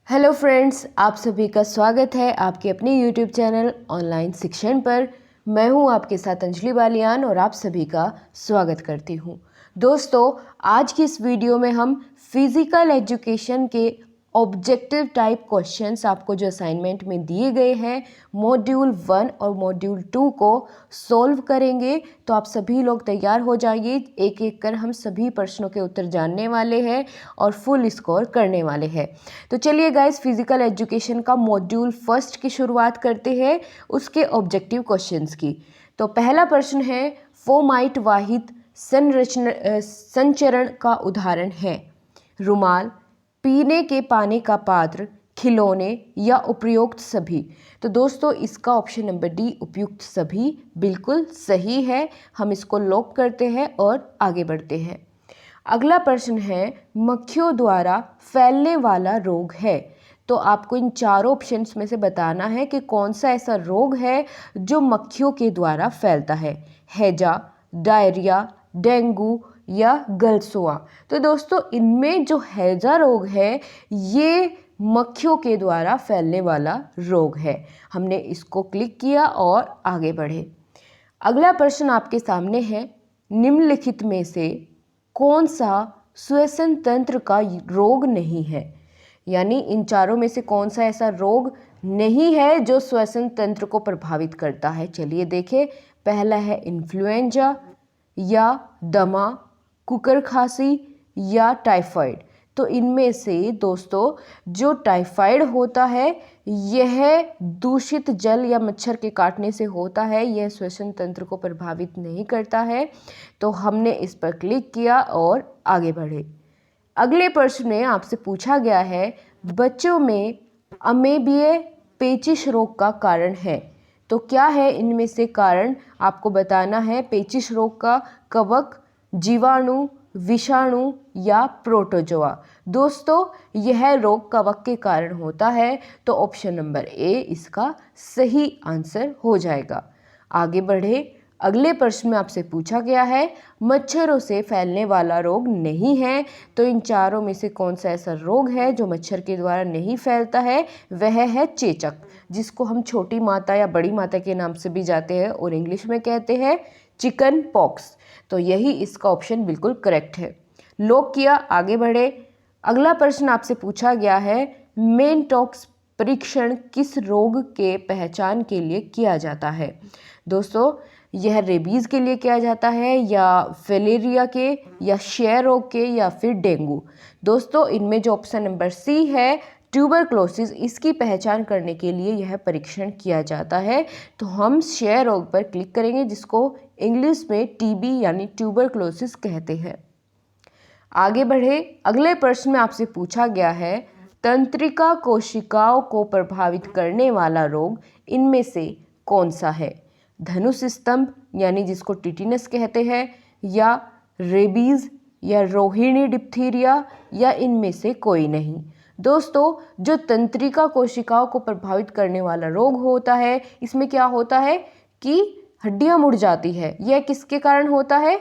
Hello friends, आप सभी का स्वागत है आपके अपने यूट्यूब चैनल ऑनलाइन शिक्षण पर। मैं हूं आपके साथ अंजलि बालियान और आप सभी का स्वागत करती हूं। दोस्तों, आज की इस वीडियो में हम फिज़िकल एजुकेशन के ऑब्जेक्टिव टाइप क्वेश्चंस आपको जो असाइनमेंट में दिए गए हैं मॉड्यूल 1 और मॉड्यूल 2 को सॉल्व करेंगे। तो आप सभी लोग तैयार हो जाइए, एक एक कर हम सभी प्रश्नों के उत्तर जानने वाले हैं और फुल स्कोर करने वाले हैं। तो चलिए गाइस, फिजिकल एजुकेशन का मॉड्यूल 1 की शुरुआत करते हैं उसके ऑब्जेक्टिव क्वेश्चंस की। तो पहला प्रश्न है, फोमाइट वाहिद संचरण का उदाहरण है। रुमाल, पीने के पानी का पात्र, खिलौने या उपयुक्त सभी। तो दोस्तों, इसका ऑप्शन नंबर डी उपयुक्त सभी बिल्कुल सही है। हम इसको लॉक करते हैं और आगे बढ़ते हैं। अगला प्रश्न है, मक्खियों द्वारा फैलने वाला रोग है। तो आपको इन चारों ऑप्शंस में से बताना है कि कौन सा ऐसा रोग है जो मक्खियों के द्वारा फैलता है। हैजा, डायरिया, डेंगू या गलसुआ। तो दोस्तों, इनमें जो हैजा रोग है ये मक्खियों के द्वारा फैलने वाला रोग है। हमने इसको क्लिक किया और आगे बढ़े। अगला प्रश्न आपके सामने है, निम्नलिखित में से कौन सा श्वसन तंत्र का रोग नहीं है। यानी इन चारों में से कौन सा ऐसा रोग नहीं है जो श्वसन तंत्र को प्रभावित करता है। चलिए देखें, पहला है इन्फ्लुएंजा या दमा, कुकर खांसी या टाइफाइड। तो इनमें से दोस्तों जो टाइफाइड होता है यह दूषित जल या मच्छर के काटने से होता है, यह श्वसन तंत्र को प्रभावित नहीं करता है। तो हमने इस पर क्लिक किया और आगे बढ़े। अगले प्रश्न में आपसे पूछा गया है, बच्चों में अमेबिये पेचिश रोग का कारण है। तो क्या है इनमें से कारण, आपको बताना है। पेचिश रोग का कवक, जीवाणु, विषाणु या प्रोटोजोआ। दोस्तों, यह रोग कवक के कारण होता है। तो ऑप्शन नंबर ए इसका सही आंसर हो जाएगा। आगे बढ़े। अगले प्रश्न में आपसे पूछा गया है, मच्छरों से फैलने वाला रोग नहीं है। तो इन चारों में से कौन सा ऐसा रोग है जो मच्छर के द्वारा नहीं फैलता है। वह है चेचक, जिसको हम छोटी माता या बड़ी माता के नाम से भी जाते हैं और इंग्लिश में कहते हैं चिकन पॉक्स। तो यही इसका ऑप्शन बिल्कुल करेक्ट है। लॉक किया, आगे बढ़े। अगला प्रश्न आपसे पूछा गया है, मेनटॉक्स परीक्षण किस रोग के पहचान के लिए किया जाता है। दोस्तों, यह रेबीज़ के लिए किया जाता है या फिलेरिया के या क्षय रोग के या फिर डेंगू। दोस्तों, इनमें जो ऑप्शन नंबर सी है ट्यूबरक्लोसिस, इसकी पहचान करने के लिए यह परीक्षण किया जाता है। तो हम क्षय रोग पर क्लिक करेंगे, जिसको इंग्लिश में टीबी यानी ट्यूबरक्लोसिस कहते हैं। आगे बढ़े। अगले प्रश्न में आपसे पूछा गया है, तंत्रिका कोशिकाओं को प्रभावित करने वाला रोग इनमें से कौन सा है। धनुष स्तंभ यानी जिसको टिटिनस कहते हैं, या रेबीज या रोहिणी डिप्थीरिया या इनमें से कोई नहीं। दोस्तों, जो तंत्रिका कोशिकाओं को प्रभावित करने वाला रोग होता है, इसमें क्या होता है कि हड्डियां मुड़ जाती है। यह किसके कारण होता है?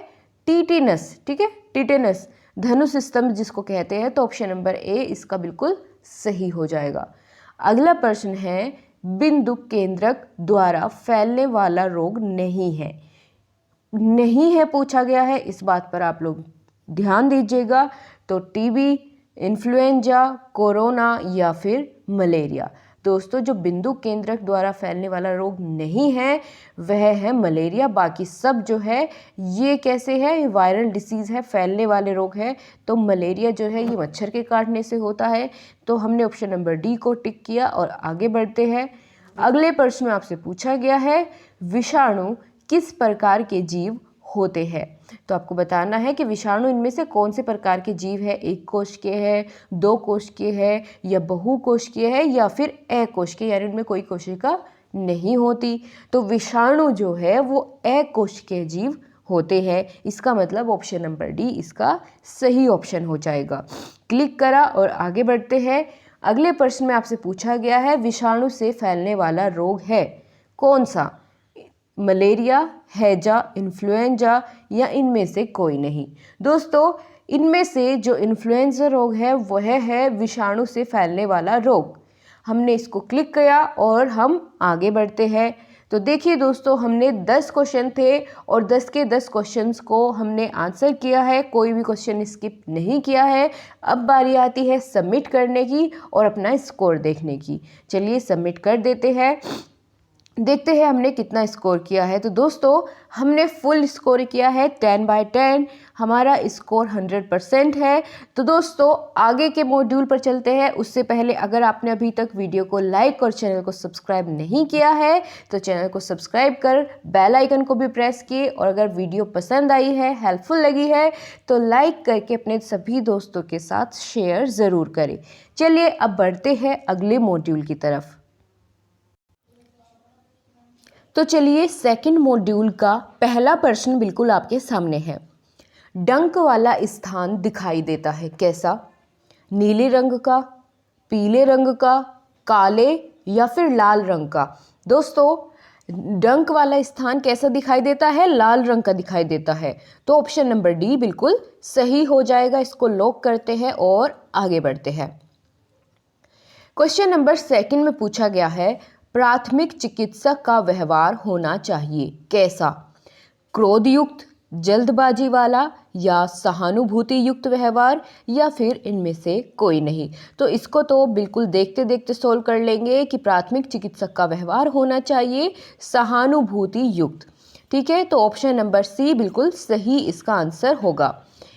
टिटिनस। ठीक है, टिटेनस, धनुष स्तंभ जिसको कहते हैं। तो ऑप्शन नंबर ए इसका बिल्कुल सही हो जाएगा। अगला प्रश्न है, बिंदु केंद्रक द्वारा फैलने वाला रोग नहीं है। नहीं है पूछा गया है, इस बात पर आप लोग ध्यान दीजिएगा। तो टीबी, इन्फ्लुएंजा, कोरोना या फिर मलेरिया। दोस्तों, जो बिंदु केंद्रक द्वारा फैलने वाला रोग नहीं है वह है मलेरिया। बाकी सब जो है ये कैसे है, वायरल डिसीज़ है, फैलने वाले रोग है। तो मलेरिया जो है ये मच्छर के काटने से होता है। तो हमने ऑप्शन नंबर डी को टिक किया और आगे बढ़ते हैं। अगले प्रश्न में आपसे पूछा गया है, विषाणु किस प्रकार के जीव होते हैं। तो आपको बताना है कि विषाणु इनमें से कौन से प्रकार के जीव है। एक कोशिकीय है, दो कोशिकीय है या बहुकोशिकीय है या फिर अकोशिकीय, यानी उनमें कोई कोशिका नहीं होती। तो विषाणु जो है वो अकोशिकीय जीव होते हैं। इसका मतलब ऑप्शन नंबर डी इसका सही ऑप्शन हो जाएगा। क्लिक करा और आगे बढ़ते हैं। अगले प्रश्न में आपसे पूछा गया है, विषाणु से फैलने वाला रोग है कौन सा। मलेरिया, हैजा, इन्फ्लुएंजा या इनमें से कोई नहीं। दोस्तों, इनमें से जो इन्फ्लुएंजा रोग है वह है विषाणु से फैलने वाला रोग। हमने इसको क्लिक किया और हम आगे बढ़ते हैं। तो देखिए दोस्तों, हमने 10 क्वेश्चन थे और 10 के 10 क्वेश्चंस को हमने आंसर किया है, कोई भी क्वेश्चन स्किप नहीं किया है। अब बारी आती है सबमिट करने की और अपना स्कोर देखने की। चलिए सबमिट कर देते हैं, देखते हैं हमने कितना स्कोर किया है। तो दोस्तों, हमने फुल स्कोर किया है 10/10, हमारा स्कोर 100% है। तो दोस्तों, आगे के मॉड्यूल पर चलते हैं। उससे पहले अगर आपने अभी तक वीडियो को लाइक और चैनल को सब्सक्राइब नहीं किया है तो चैनल को सब्सक्राइब कर बेल आइकन को भी प्रेस किए, और अगर वीडियो पसंद आई है, हेल्पफुल लगी है तो लाइक करके अपने सभी दोस्तों के साथ शेयर ज़रूर करें। चलिए अब बढ़ते हैं अगले मॉड्यूल की तरफ। तो चलिए, सेकंड मॉड्यूल का पहला प्रश्न बिल्कुल आपके सामने है। डंक वाला स्थान दिखाई देता है कैसा? नीले रंग का, पीले रंग का, काले या फिर लाल रंग का? दोस्तों, डंक वाला स्थान कैसा दिखाई देता है? लाल रंग का दिखाई देता है। तो ऑप्शन नंबर डी बिल्कुल सही हो जाएगा। इसको लॉक करते हैं और आगे बढ़ते हैं। क्वेश्चन नंबर सेकंड में पूछा गया है, प्राथमिक चिकित्सक का व्यवहार होना चाहिए कैसा? क्रोध युक्त, जल्दबाजी वाला या सहानुभूति युक्त व्यवहार, या फिर इनमें से कोई नहीं? तो इसको तो बिल्कुल देखते देखते सोल्व कर लेंगे कि प्राथमिक चिकित्सक का व्यवहार होना चाहिए सहानुभूति युक्त। ठीक है, तो ऑप्शन नंबर सी बिल्कुल सही इसका आंसर होगा।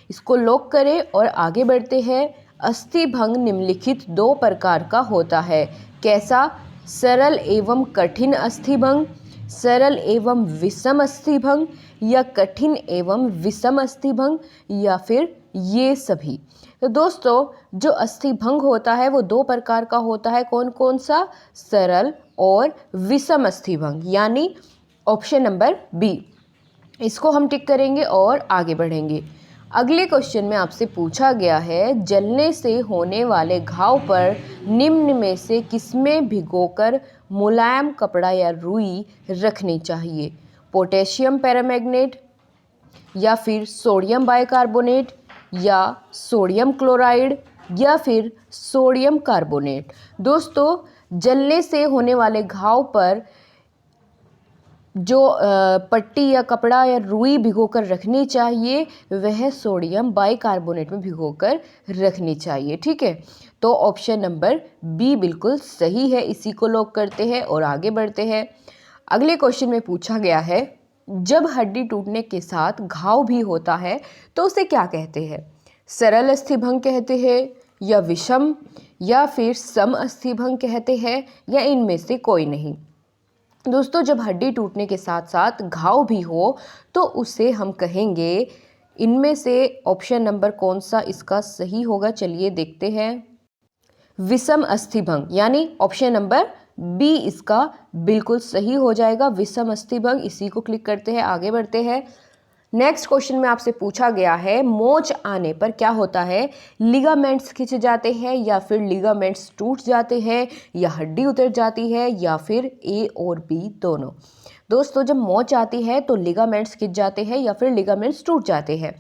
इसको लॉक करें और आगे बढ़ते हैं। अस्थिभंग निम्नलिखित 2 प्रकार का होता है कैसा? सरल एवं कठिन अस्थिभंग, सरल एवं विषम अस्थिभंग, या कठिन एवं विषम अस्थिभंग, या फिर ये सभी? तो दोस्तों, जो अस्थिभंग होता है वो 2 प्रकार का होता है। कौन कौन सा? सरल और विषम अस्थिभंग, यानी ऑप्शन नंबर बी। इसको हम टिक करेंगे और आगे बढ़ेंगे। अगले क्वेश्चन में आपसे पूछा गया है, जलने से होने वाले घाव पर निम्न में से किसमें भिगोकर मुलायम कपड़ा या रुई रखनी चाहिए? पोटेशियम पेरामैग्नेट, या फिर सोडियम बाइकार्बोनेट, या सोडियम क्लोराइड, या फिर सोडियम कार्बोनेट? दोस्तों, जलने से होने वाले घाव पर जो पट्टी या कपड़ा या रुई भिगोकर रखनी चाहिए वह सोडियम बाइकार्बोनेट में भिगोकर रखनी चाहिए। ठीक है, तो ऑप्शन नंबर बी बिल्कुल सही है। इसी को लॉक करते हैं और आगे बढ़ते हैं। अगले क्वेश्चन में पूछा गया है, जब हड्डी टूटने के साथ घाव भी होता है तो उसे क्या कहते हैं? सरल अस्थिभंग कहते हैं, या विषम, या फिर सम अस्थिभंग कहते हैं, या इनमें से कोई नहीं? दोस्तों, जब हड्डी टूटने के साथ साथ घाव भी हो तो उसे हम कहेंगे, इनमें से ऑप्शन नंबर कौन सा इसका सही होगा? चलिए देखते हैं। विषम अस्थिभंग, यानी ऑप्शन नंबर बी इसका बिल्कुल सही हो जाएगा, विषम अस्थिभंग। इसी को क्लिक करते हैं, आगे बढ़ते हैं। नेक्स्ट क्वेश्चन में आपसे पूछा गया है, मोच आने पर क्या होता है? लिगामेंट्स खिंच जाते हैं, या फिर लिगामेंट्स टूट जाते हैं, या हड्डी उतर जाती है, या फिर ए और बी दोनों? दोस्तों, जब मोच आती है तो लिगामेंट्स खिंच जाते हैं या फिर लिगामेंट्स टूट जाते हैं।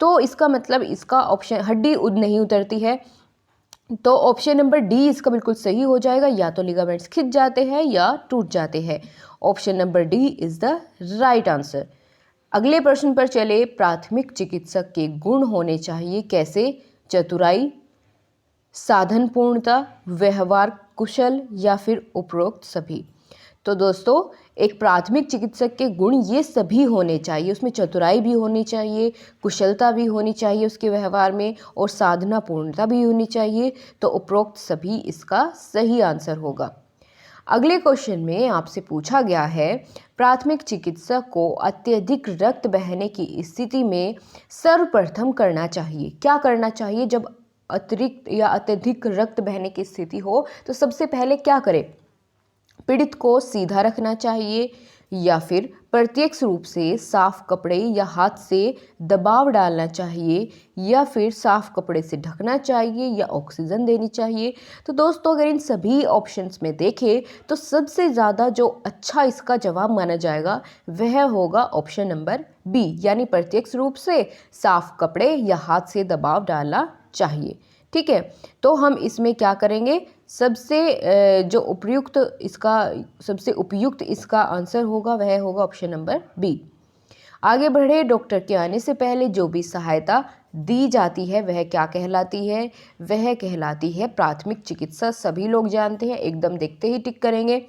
तो इसका मतलब इसका ऑप्शन हड्डी नहीं उतरती है, तो ऑप्शन नंबर डी इसका बिल्कुल सही हो जाएगा। या तो लिगामेंट्स खिंच जाते हैं या टूट जाते हैं। Option number D is the right answer. अगले प्रश्न पर चले, प्राथमिक चिकित्सक के गुण होने चाहिए कैसे? चतुराई, साधन पूर्णता, व्यवहार कुशल, या फिर उपरोक्त सभी? तो दोस्तों, एक प्राथमिक चिकित्सक के गुण ये सभी होने चाहिए। उसमें चतुराई भी होनी चाहिए, कुशलता भी होनी चाहिए उसके व्यवहार में, और साधना पूर्णता भी होनी चाहिए। तो उपरोक्त सभी इसका सही आंसर होगा। अगले क्वेश्चन में आपसे पूछा गया है, प्राथमिक चिकित्सक को अत्यधिक रक्त बहने की स्थिति में सर्वप्रथम करना चाहिए क्या करना चाहिए? जब अतिरिक्त या अत्यधिक रक्त बहने की स्थिति हो तो सबसे पहले क्या करें? पीड़ित को सीधा रखना चाहिए, या फिर प्रत्यक्ष रूप से साफ कपड़े या हाथ से दबाव डालना चाहिए, या फिर साफ कपड़े से ढकना चाहिए, या ऑक्सीजन देनी चाहिए। तो दोस्तों अगर इन सभी ऑप्शंस में देखें तो सबसे ज़्यादा जो अच्छा इसका जवाब माना जाएगा वह होगा ऑप्शन नंबर बी, यानी प्रत्यक्ष रूप से साफ कपड़े या हाथ से दबाव डालना चाहिए। ठीक है, तो हम इसमें क्या करेंगे, सबसे उपयुक्त इसका आंसर होगा वह होगा ऑप्शन नंबर बी। आगे बढ़े, डॉक्टर के आने से पहले जो भी सहायता दी जाती है वह क्या कहलाती है, वह कहलाती है प्राथमिक चिकित्सा। सभी लोग जानते हैं, एकदम देखते ही टिक करेंगे।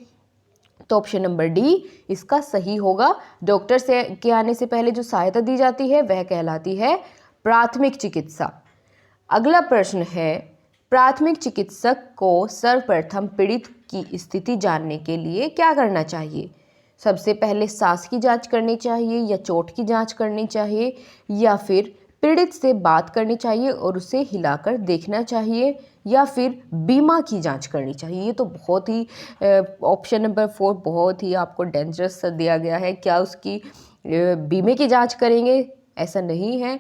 तो ऑप्शन नंबर डी इसका सही होगा। डॉक्टर के आने से पहले जो सहायता दी जाती है वह कहलाती है प्राथमिक चिकित्सा। अगला प्रश्न है, प्राथमिक चिकित्सक को सर्वप्रथम पीड़ित की स्थिति जानने के लिए क्या करना चाहिए? सबसे पहले सांस की जांच करनी चाहिए, या चोट की जांच करनी चाहिए, या फिर पीड़ित से बात करनी चाहिए और उसे हिलाकर देखना चाहिए, या फिर बीमा की जांच करनी चाहिए। ये तो बहुत ही ऑप्शन नंबर 4 बहुत ही आपको डेंजरस दिया गया है। क्या उसकी बीमे की जांच करेंगे? ऐसा नहीं है।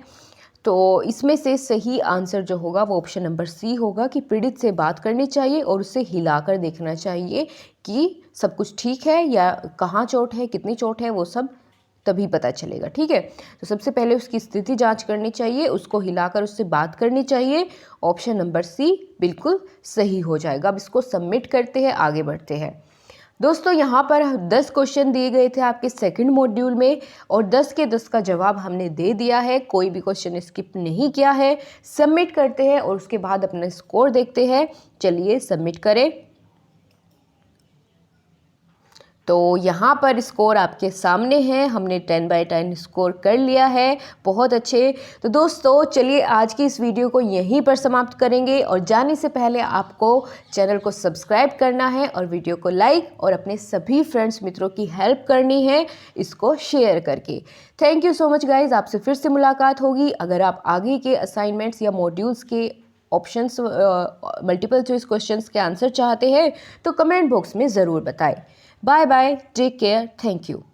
तो इसमें से सही आंसर जो होगा वो ऑप्शन नंबर सी होगा कि पीड़ित से बात करनी चाहिए और उसे हिलाकर देखना चाहिए कि सब कुछ ठीक है या कहाँ चोट है, कितनी चोट है, वो सब तभी पता चलेगा। ठीक है, तो सबसे पहले उसकी स्थिति जांच करनी चाहिए, उसको हिलाकर उससे बात करनी चाहिए। ऑप्शन नंबर सी बिल्कुल सही हो जाएगा। अब इसको सबमिट करते हैं, आगे बढ़ते हैं। दोस्तों यहाँ पर 10 क्वेश्चन दिए गए थे आपके सेकंड मॉड्यूल में, और 10 के 10 का जवाब हमने दे दिया है, कोई भी क्वेश्चन स्किप नहीं किया है। सबमिट करते हैं और उसके बाद अपना स्कोर देखते हैं। चलिए सबमिट करें। तो यहाँ पर स्कोर आपके सामने है, हमने 10/10 स्कोर कर लिया है। बहुत अच्छे। तो दोस्तों चलिए आज की इस वीडियो को यहीं पर समाप्त करेंगे, और जाने से पहले आपको चैनल को सब्सक्राइब करना है और वीडियो को लाइक और अपने सभी फ्रेंड्स मित्रों की हेल्प करनी है इसको शेयर करके। Thank you so much guys. आपसे फिर से मुलाकात होगी। अगर आप आगे के असाइनमेंट्स या मॉड्यूल्स के ऑप्शंस मल्टीपल चॉइस क्वेश्चंस के आंसर चाहते हैं तो कमेंट बॉक्स में ज़रूर बताएं। Bye bye. Take care. Thank you.